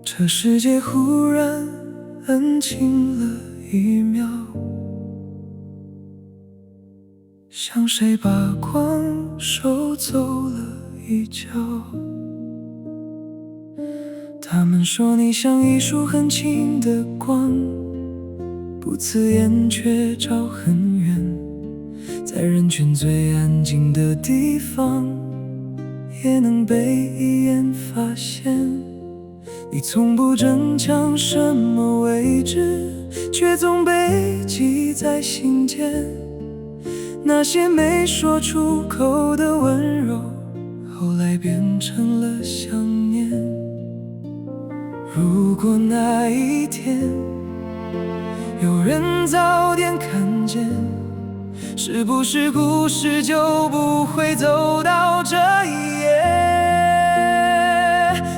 这世界忽然安静了一秒，像谁把光收走了一角。他们说你像一束很轻的光，不刺眼却照很远，在人群最安静的地方也能被一眼发现。你从不争抢什么位置，却总被记在心间。那些没说出口的温柔，后来变成了想念。如果那一天有人早点看见，是不是故事就不会走到这一页？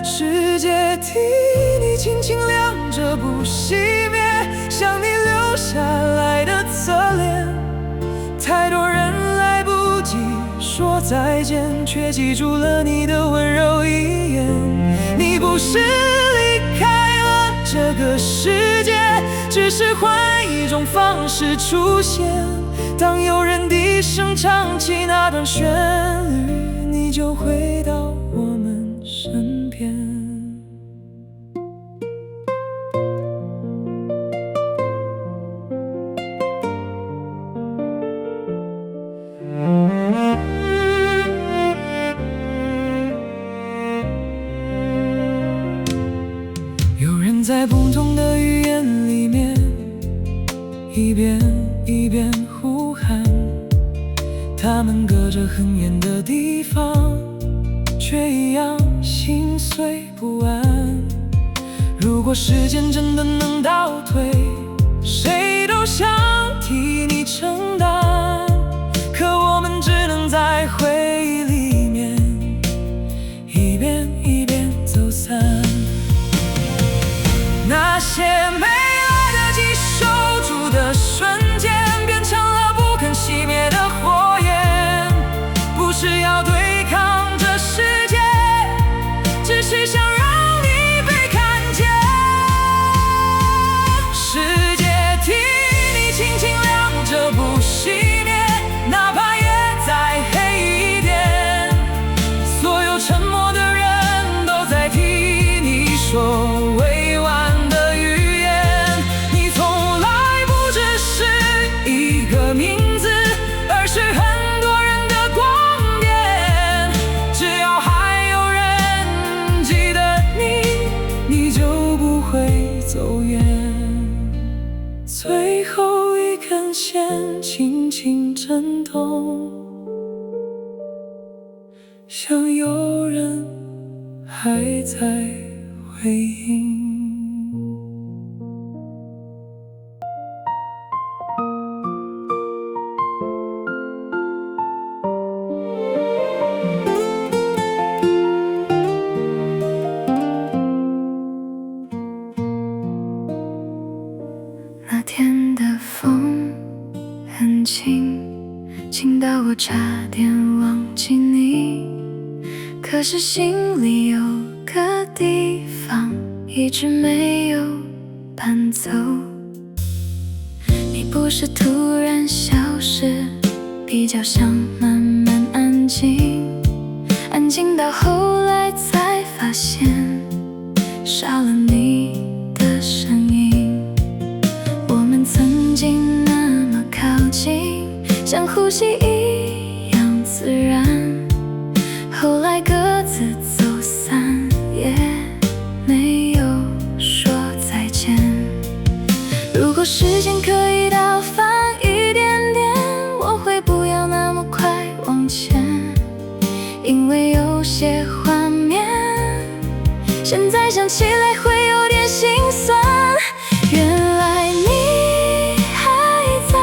世界替你轻轻亮着不熄灭，像你留下来的侧脸。太多人来不及说再见，却记住了你的温柔一眼。你不是离开了这个世界，只是换一种方式出现。当有人低声唱起那段旋律，你就回到我们身边。有人在不同的语言里面一遍一遍呼喊，他们隔着很远的地方，却一样心碎不安。如果时间真的能倒退，谁都想替你承担，可我们只能在回忆里面一遍一遍走散。那些没来得及守住的瞬间，变成了不肯熄灭的火焰。不是要对抗这世界，只是想让你被看见。世界替你轻轻亮着不熄灭，哪怕夜再黑一点。所有沉默的人都在替你说委婉的语言。你从来不只是一个名字，而是很多人的光点。只要还有人记得你，你就不会走远。最后一根线轻轻震动，像有人还在回应。那天的风很轻，轻到我差点忘记你。可是心里有个地方一直没有搬走。你不是突然消失，比较像慢慢安静，安静到后来才发现少了你的声音。我们曾经那么靠近，像呼吸一样自然，后来各自走散，也没有说再见。如果时间可以倒翻一点点，我会不要那么快往前，因为有些画面现在想起来会有点心酸。原来你还在，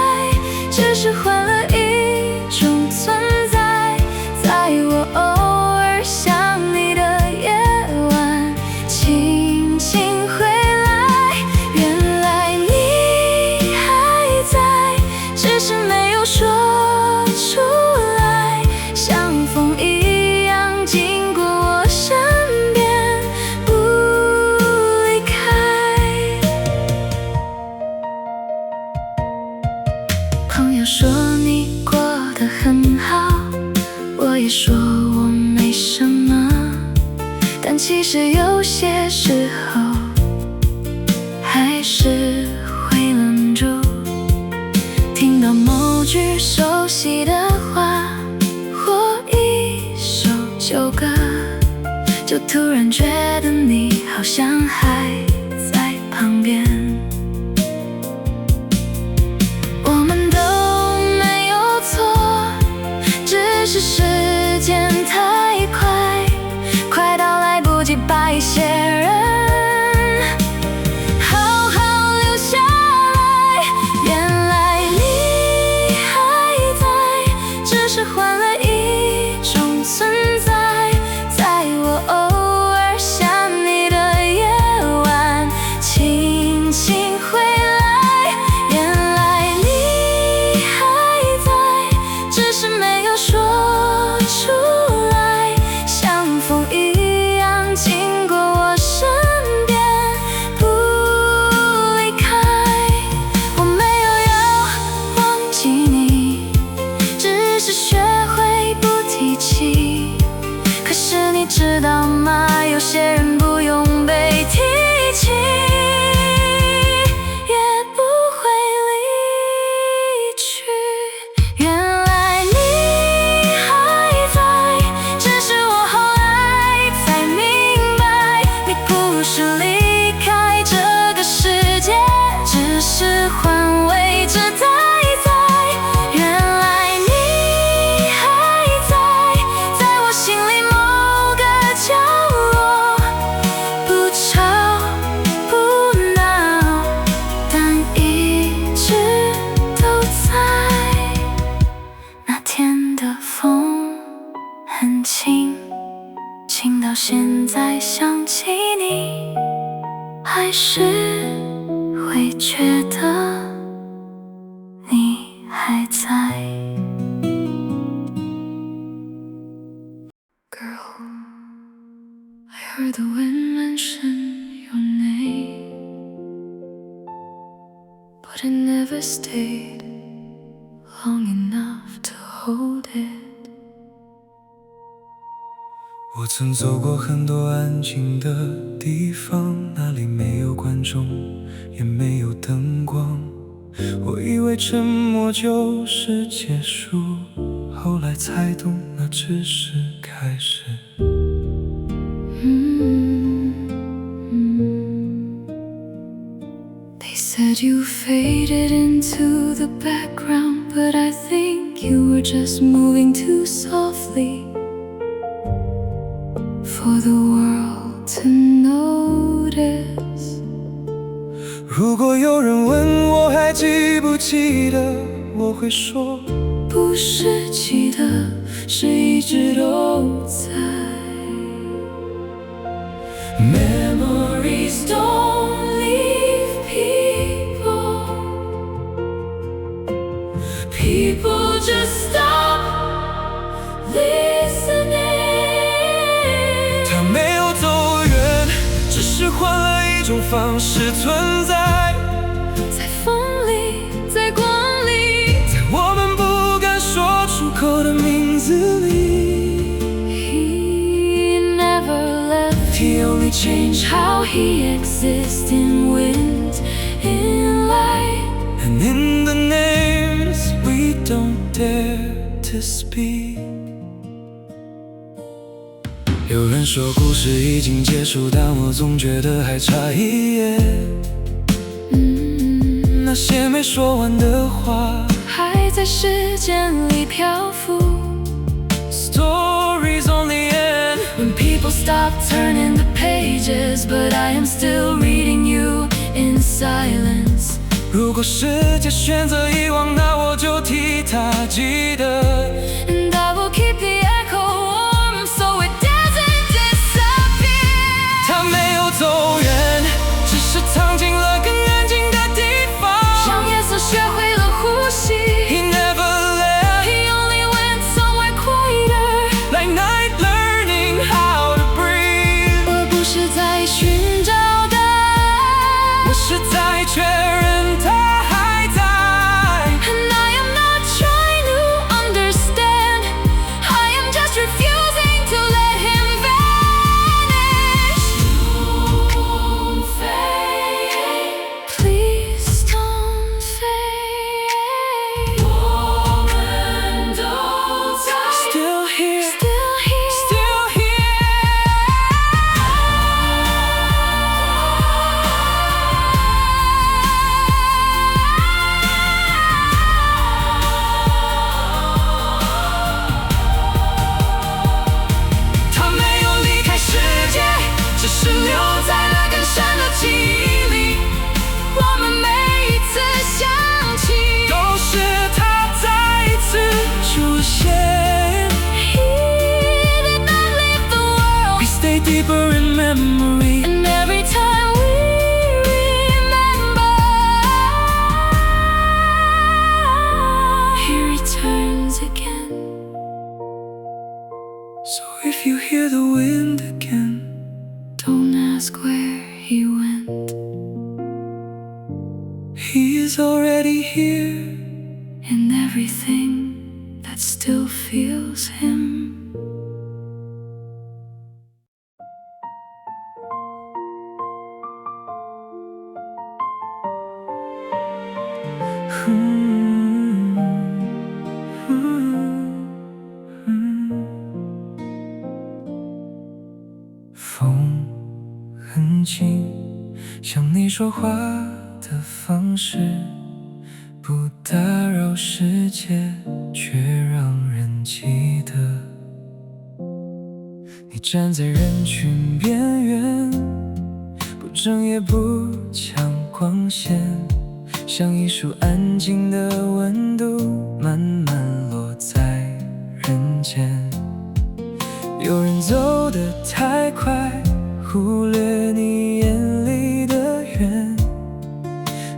只是换了一种存在，在我偶尔想你的夜晚，轻轻回来。原来你还在，只是没有说出来，像风一样经过我身边，不是有些时候还是会愣住，听到某句熟悉的话或一首旧歌，就突然觉得你好像还在旁边。我们都没有错，只是时间太快，快到来不及把一些人好好留下来。原来你还在，只是换了一种存在，在我偶尔想你的夜晚，轻轻回来。原来你还在，只是没有说出来，像风一样经过我身边，不离开。我没有要忘记你，只是学会不提起。可是你知道吗？有些人不用被提起，也不会离去。原来你还在，只是我后来才明白，你不是离开这个世界，只是换位置待在。原来你还在，在我心里某个角落，不吵不闹，但一直都在。那天的风很轻，轻到现在想起你，还是会觉得你还在。Girl, I heard the wind mention your name, but it never stayed long enough to hold it. 我曾走过很多安静的地方，那里没有观众，也没有灯光。我以为沉默就是结束，后来才懂那只是开始。They said you faded into the background, but I think you were just moving too softly for the world to notice. 如果有人问我还记不记得，我会说不是记得，是一直都在。Memories don't leave people, people just stop listening. 它没有走远，只是换了一种方式存在，在风里，在光里，在我们不敢说出口的名字里。He never left, he only changed how he exists in wind, in light. And in the names we don't dare to speak. 有人说故事已经结束，但我总觉得还差一页。那些没说完的话，还在时间里漂浮。Stories on the end. When people stop turning the pages, but I am still reading you in silence. 如果世界选择遗忘，那我就替他记得。And I will keep the echo warm so it doesn't disappear. 他没有走远，只是藏进了更安静的地方。让夜色学会了呼吸。He never left, He only went somewhere quieter, like night learning how to breathe. 而不是在寻找答案。我是在确认他还在。And I am not trying to understand, I am just refusing to let him vanish. memory. And every time we remember, he returns again. So if you hear the wind again, don't ask where he went. he is already here. In everything that still feels him.风很轻，像你说话的方式，不打扰世界，却让人记得。你站在人群边缘，不争也不抢光线，像一束安静的温度，慢慢落在人间。有人走得太快，忽略你眼里的远，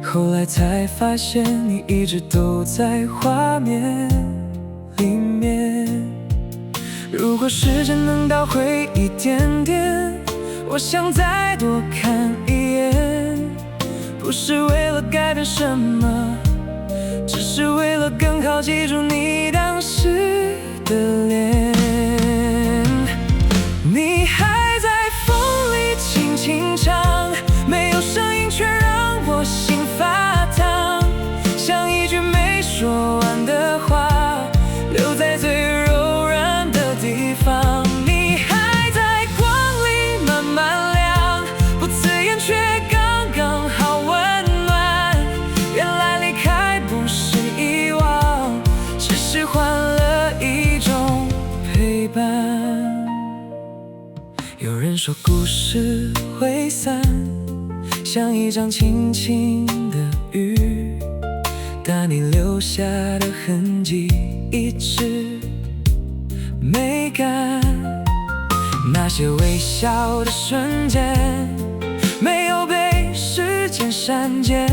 后来才发现你一直都在画面里面。如果时间能倒回一点点，我想再多看一眼，不是为了改变什么，只是为了更好记住你当时的脸。你还在风里轻轻唱，没有声音却让我心发烫，像一句没说完的话，留在最柔软的地方。你还在光里慢慢亮，不刺眼却刚刚好温暖。原来离开不是遗忘，只是换了一种陪伴。有人说故事会散，像一张轻轻的雨，但你留下的痕迹一直没干。那些微笑的瞬间，没有被时间删减，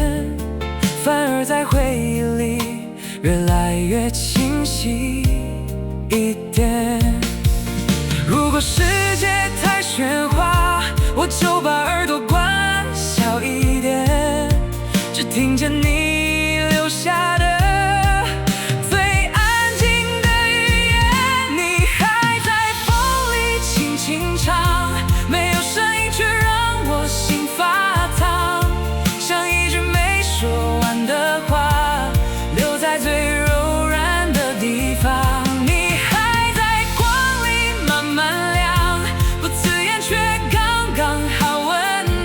反而在回忆里越来越清晰一点。如果世界太喧哗，我就把耳朵关小一点，只听见你留下的最安静的语言。你还在风里轻轻唱，没有声音却让我心发烫，像一句没说完的话，留在最柔软的地方。你还在光里慢慢亮，不刺眼却刚刚好温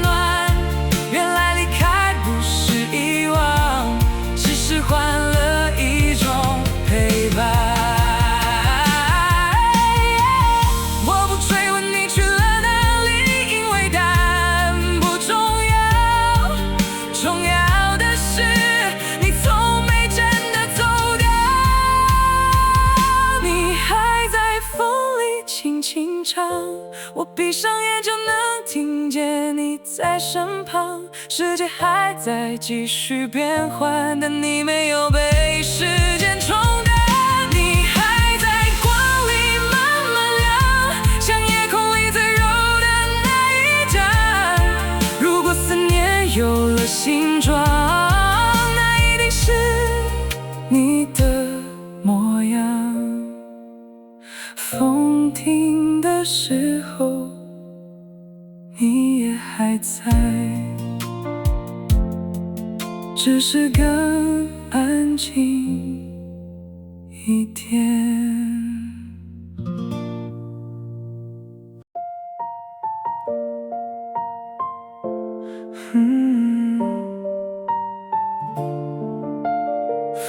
暖。原来离开不是遗忘，只是换了一种陪伴。我不追问你去了哪里，因为答案不重要，重要的是你从没真的走掉。你还在风里轻轻唱，我闭上眼就能听见你在身旁。世界还在继续变换，但你没有被时间冲淡。你还在光里慢慢亮，像夜空里最柔的那一盏。如果思念有了形状，那一定是你的模样。风停的时候，你也还在，只是更安静一点。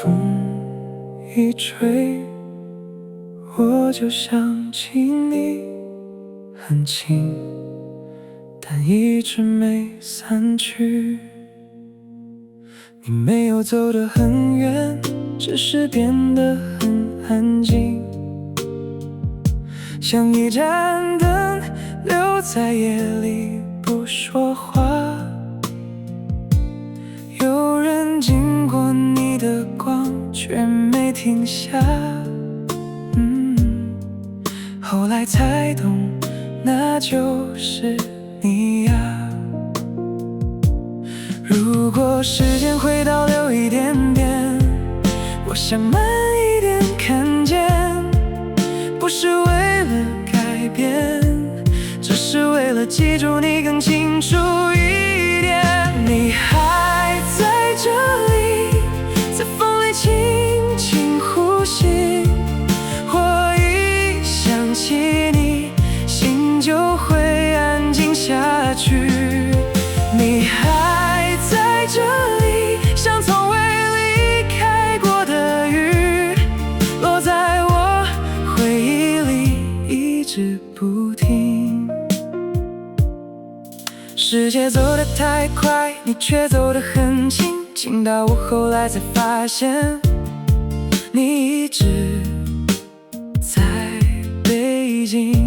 风一吹，我就想起你，很近，但一直没散去。你没有走得很远，只是变得很安静，像一盏灯留在夜里不说话。有人经过你的光，却没停下。后来才懂，那就是你呀。如果时间会倒流一点点，我想慢一点看见，不是为了改变，只是为了记住你更清楚一点。你还在这里，在风里轻轻呼吸，我一想起你，心就会安静下去。你还在这里，像从未离开过的雨，落在我回忆里一直不停。世界走得太快，你却走得很轻，近到我后来才发现，你一直在北京。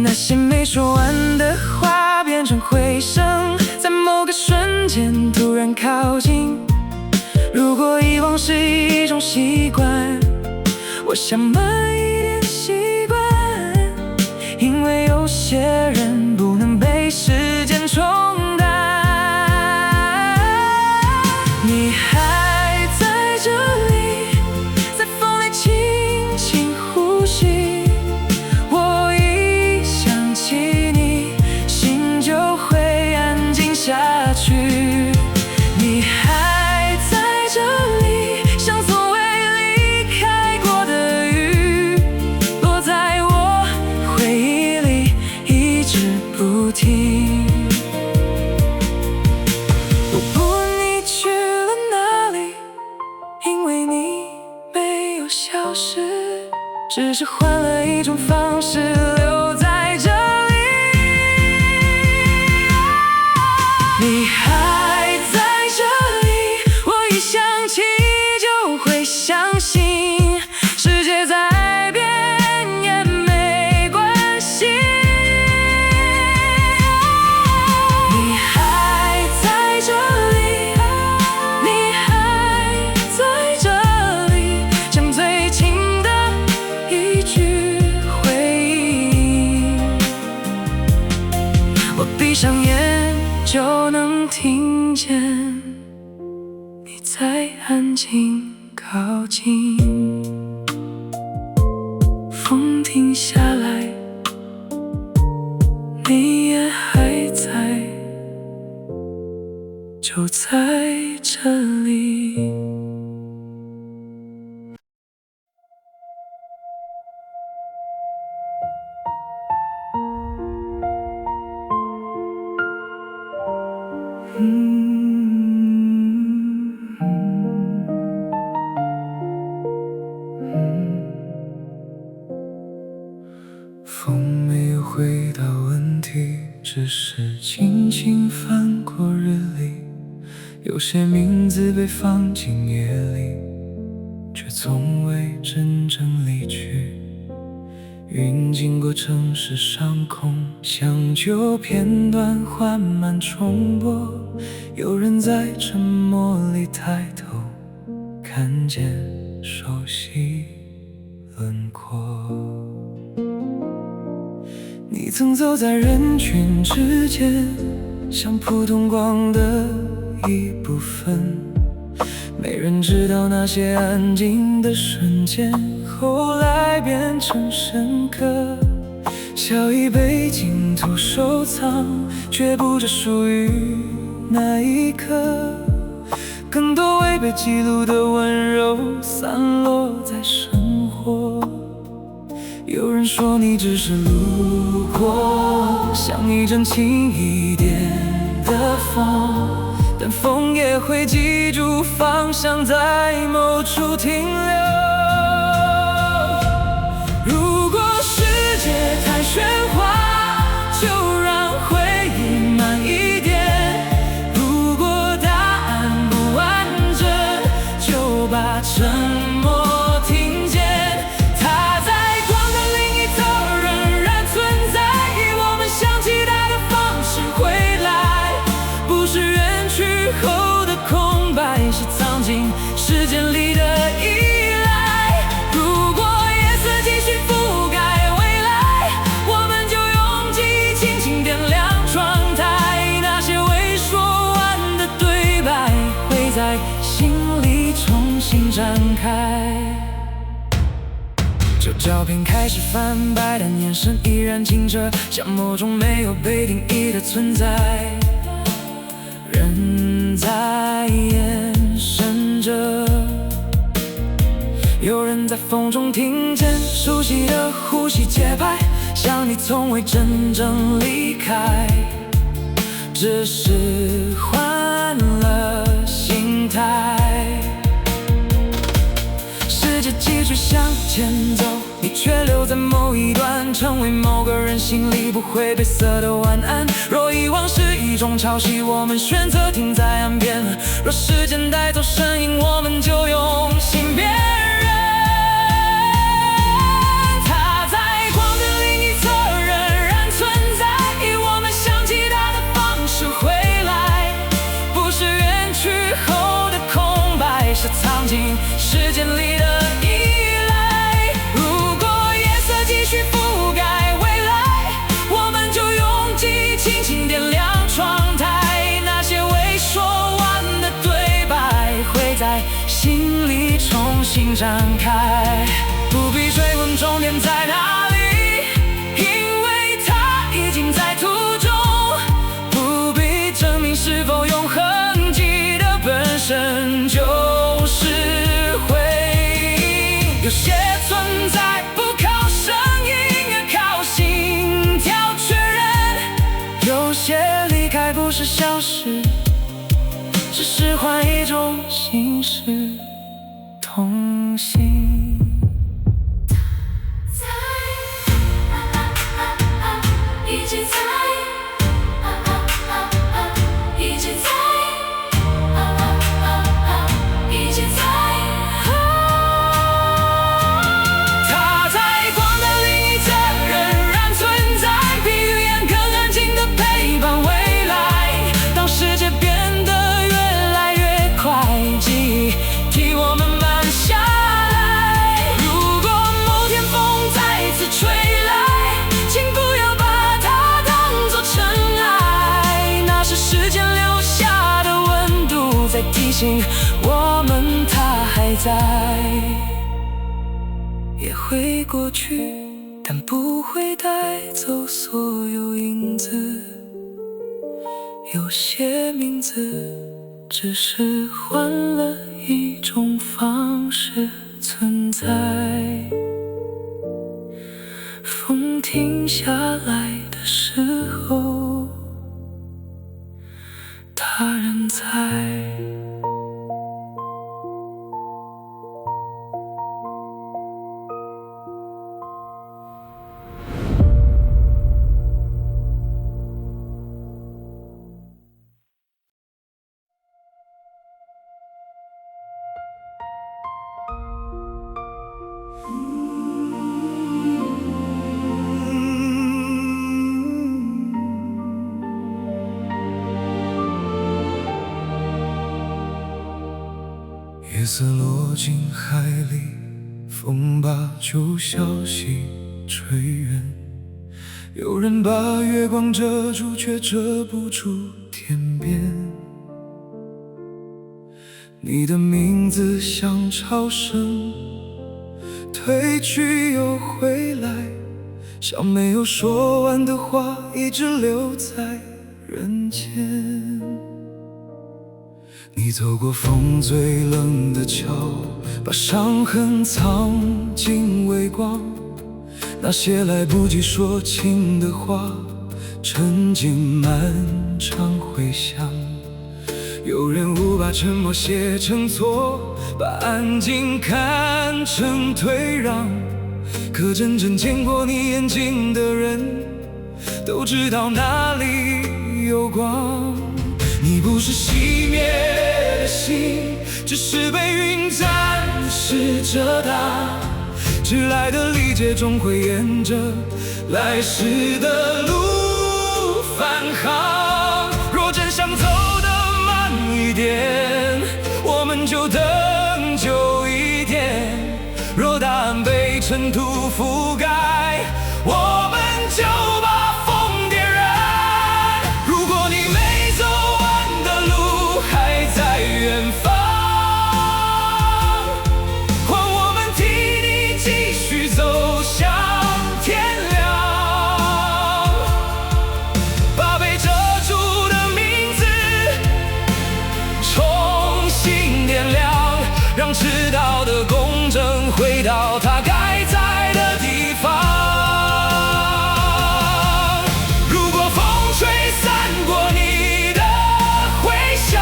那些没说完的话变成回声，在某个瞬间突然靠近。如果遗忘是一种习惯，我想慢一点习惯，因为有些人不能被时间冲淡。你还在这里，在风里轻轻呼吸，我一想起你，心就会安静下去。你还在这里，像从未离开过的雨，落在我回忆里一直不停。我不问你去了哪里，因为你没有消失，只是换了一种方式留在这里。你还在这里，我一想起就会相信，世界在变也没关系。你还在这里，你还在这里，像最亲的一句回应。我闭上眼就能听见你在安静靠近。风停下来，你也还在，就在这里。风没有回答问题，只是轻轻翻过日历。有些名字被放进夜里，却从未真正离去。云经过城市上空，像旧片段缓慢重播。有人在沉默里抬头，看见熟悉轮廓。你曾走在人群之间，像普通光的一部分。没人知道那些安静的瞬间，后来变成深刻。小一杯净土收藏，却不只属于那一刻。更多未被记录的温柔，散落在生活。有人说你只是路过，像一阵轻一点的风，但风也会记住方向，在某处停留。如果世界太喧哗，就让回忆慢一点。如果答案不完整，就把沉默听见。他在光的另一头，仍然照片开始翻白，但眼神依然清澈，像某种没有被定义的存在。人在眼神着，有人在风中听见熟悉的呼吸节拍，像你从未真正离开，只是换了心态。世界继续向前走，你却留在某一段，成为某个人心里不会被色的晚安。若遗忘是一种潮汐，我们选择停在岸边；若时间带走身影，我们就用心辨认。他在光的另一侧仍然存在，以我们想起他的方式回来，不是远去后的空白，是藏进时间里的心里重新展开，不必追问终点在哪里，因为它已经在途中，不必证明是否永恒，记得本身就是回应。有些存在不靠声音，也靠心跳确认；有些离开不是消失，只是换一种形式同行。一直在，一直在，一直在。他在光的另一侧仍然存在，比语言更安静的陪伴未来。当世界变得越来越快，记忆替我们慢下来。如果某天风再次吹来，请不要把它当作尘埃，那是时间留下的温度，在提醒我们它还在。也会过去，但不会带走所有影子。有些名字只是换了一种方式存在。风停下来的时候，他仍在。夜色落进海里，风把旧消息吹远。有人把月光遮住，却遮不住天边。你的名字像潮声，退去又回来，像没有说完的话，一直留在人间。你走过风最冷的桥，把伤痕藏进微光，那些来不及说清的话，沉进漫长回响。有人误把沉默写成错，把安静看成退让，可真正见过你眼睛的人，都知道哪里有光。你不是熄灭的心，只是被云暂时遮挡，迟来的理解终会沿着来时的路返航。若真想走得慢一点，我们就等久一点。若答案被尘土覆盖，我们就把风点燃。如果你没走完的路还在远方，换我们替你继续走到它该在的地方。如果风吹散过你的回响，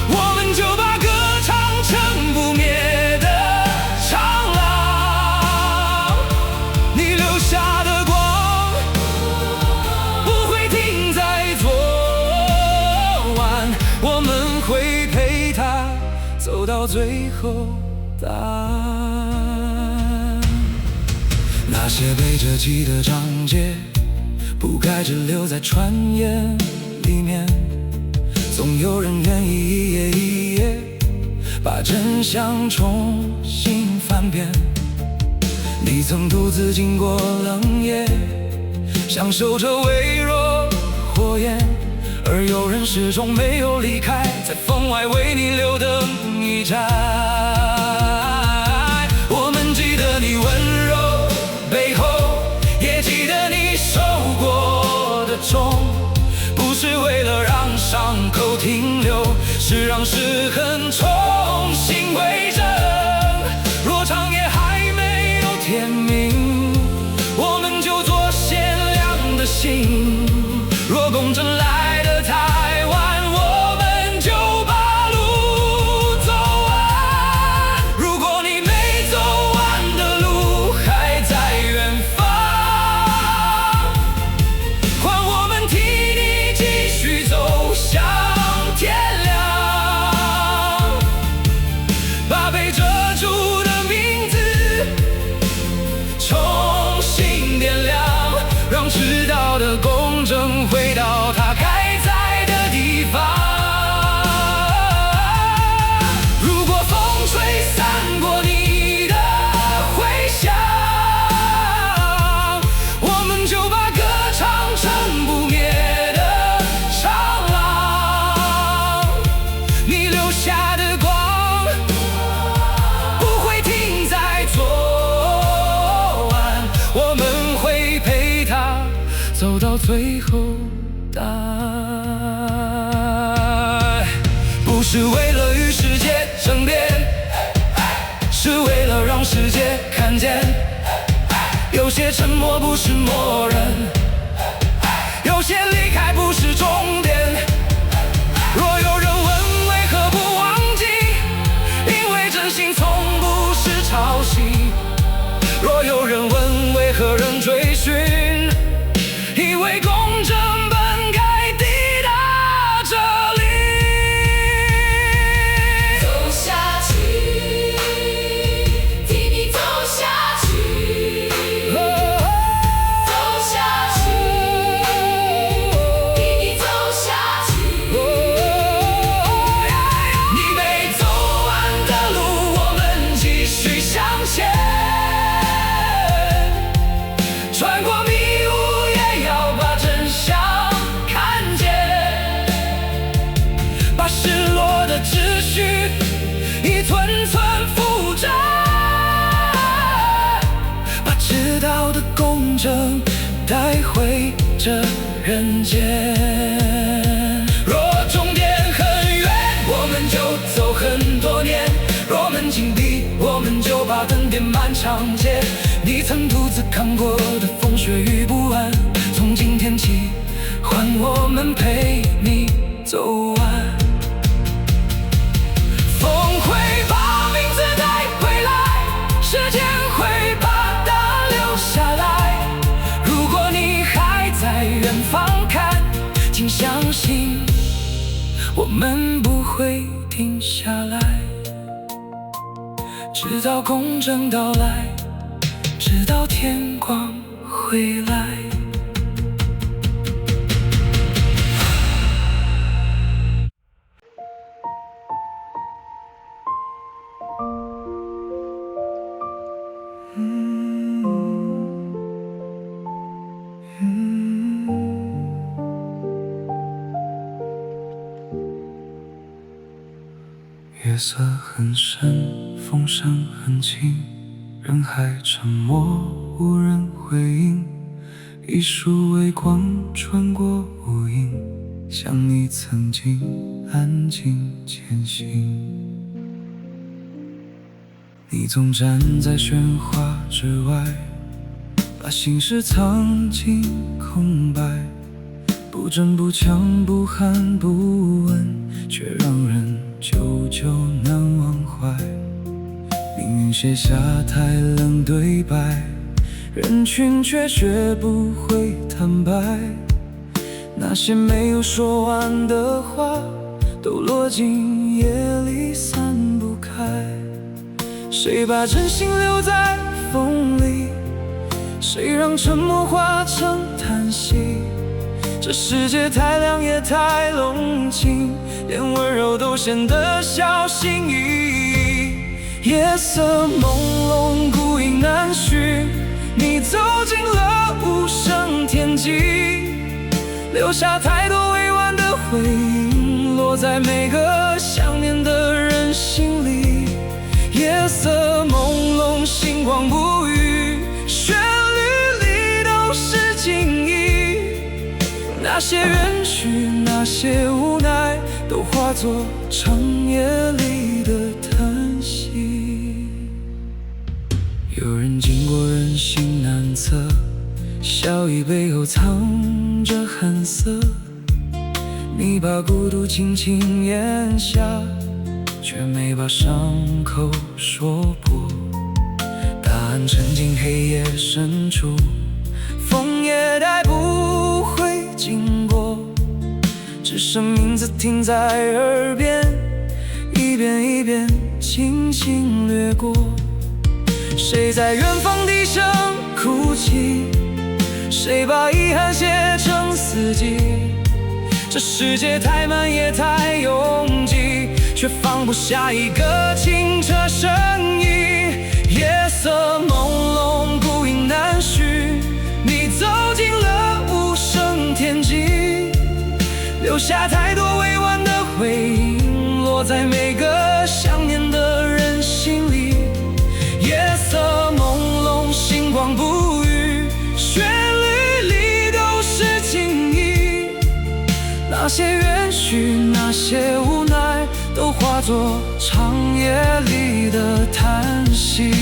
我们就把歌唱成不灭的长廊。你留下的光不会停在昨晚，我们会陪他走到最后答案。那些被折起的章节，不该只留在传言里面，总有人愿意一页一页把真相重新翻遍。你曾独自经过冷夜，享受着微弱火焰，而有人始终没有离开，在风外为你留灯一盏。我们记得你温柔背后，也记得你受过的重，不是为了让伤口停留，是让失痕重新规整。若长夜还没有天明，我们就做鲜亮的星。若公正来的太晚，我们就把路走完。如果你没走完的路还在远方，换我们替你继续走向天亮，把被遮住的名字重新点亮，让迟到的公正回到它该在的地方。如果风吹散过你的回响，我们就把歌唱成不灭的长廊。你留下的光不会停在昨晚，我们会陪他走到最后答案。不是为了与世界争辩，是为了让世界看见，有些沉默不是默认，有些离开不是终点。若有人问为何不忘记，因为真心从不是抄袭。若有人问为何仍追寻，因为公正本该抵达这里。走下去，替你走下去，走下去，替你走下去。你没走完的路，我们继续向前，穿过迷雾也要把真相看见，把失落的秩序一寸寸复振，把迟到的公正带回这人间。若终点很远，我们就走很多年，若门紧闭，我们就把灯点满长街。你曾独自看过的风雪与不安，从今天起换我们陪你走完。风会把名字带回来，时间会把它留下来。如果你还在远方看，请相信我们不会停下来，直到公正到来，直到天光回来。月色很深，风声很轻，人海沉默，无人回应。一束微光穿过无影，像你曾经安静前行。你总站在喧哗之外，把心事藏进空白，不争不抢不喊不问，却让人久久难忘怀。命运写下太冷对白，人群却学不会坦白。那些没有说完的话，都落进夜里散不开。谁把真心留在风里？谁让沉默化成叹息？这世界太亮也太冷清，连温柔都显得小心翼翼。夜色朦胧，孤影难寻，你走进了无声天际，留下太多委婉的回应，落在每个想念的人心里。夜色朦胧，星光不语，旋律里都是敬意。那些远去，那些无奈，都化作长夜里的叹息。有人经过人心难测，笑意背后藏着寒涩。你把孤独轻轻咽下，却没把伤口说破。答案沉进黑夜深处，风也带不回经过，只剩名字停在耳边，一遍一遍轻轻掠过。谁在远方低声哭泣？谁把遗憾写成四季？这世界太慢也太拥挤，却放不下一个清澈身影。夜色朦胧，孤影难寻，你走进了无声天际，留下太多委婉的回应，落在每个想念的人心里。夜色朦胧，星光不语，旋律里都是敬意。那些远去，那些无奈，都化作长夜里的叹息。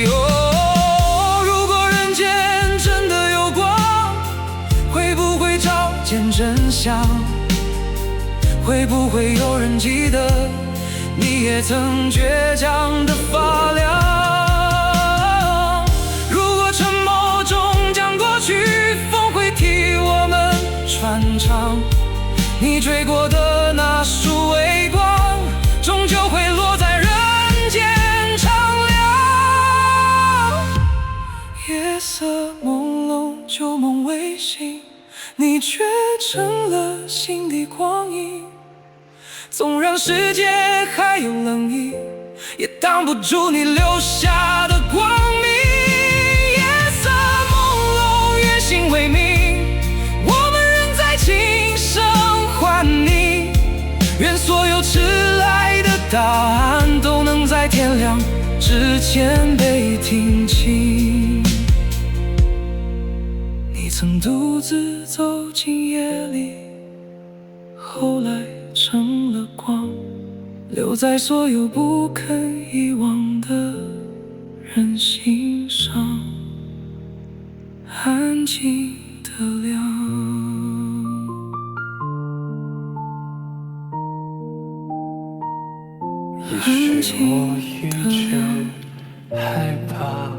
如果人间真的有光，会不会照见真相？会不会有人记得，你也曾倔强的发亮？如果沉默中将过去风会替我们传唱，你追过的那束微光，终究会落在人间苍凉。夜色朦胧，旧梦未醒，你却成了心底光阴。纵然世界还有冷意，也挡不住你留下的光明。夜色朦胧，月星为明，我们仍在轻声唤你。愿所有迟来的答案，都能在天亮之前被听清。你曾独自走进夜里，后来成了光，留在所有不肯遗忘的人心上，安静的亮。也许我一直害怕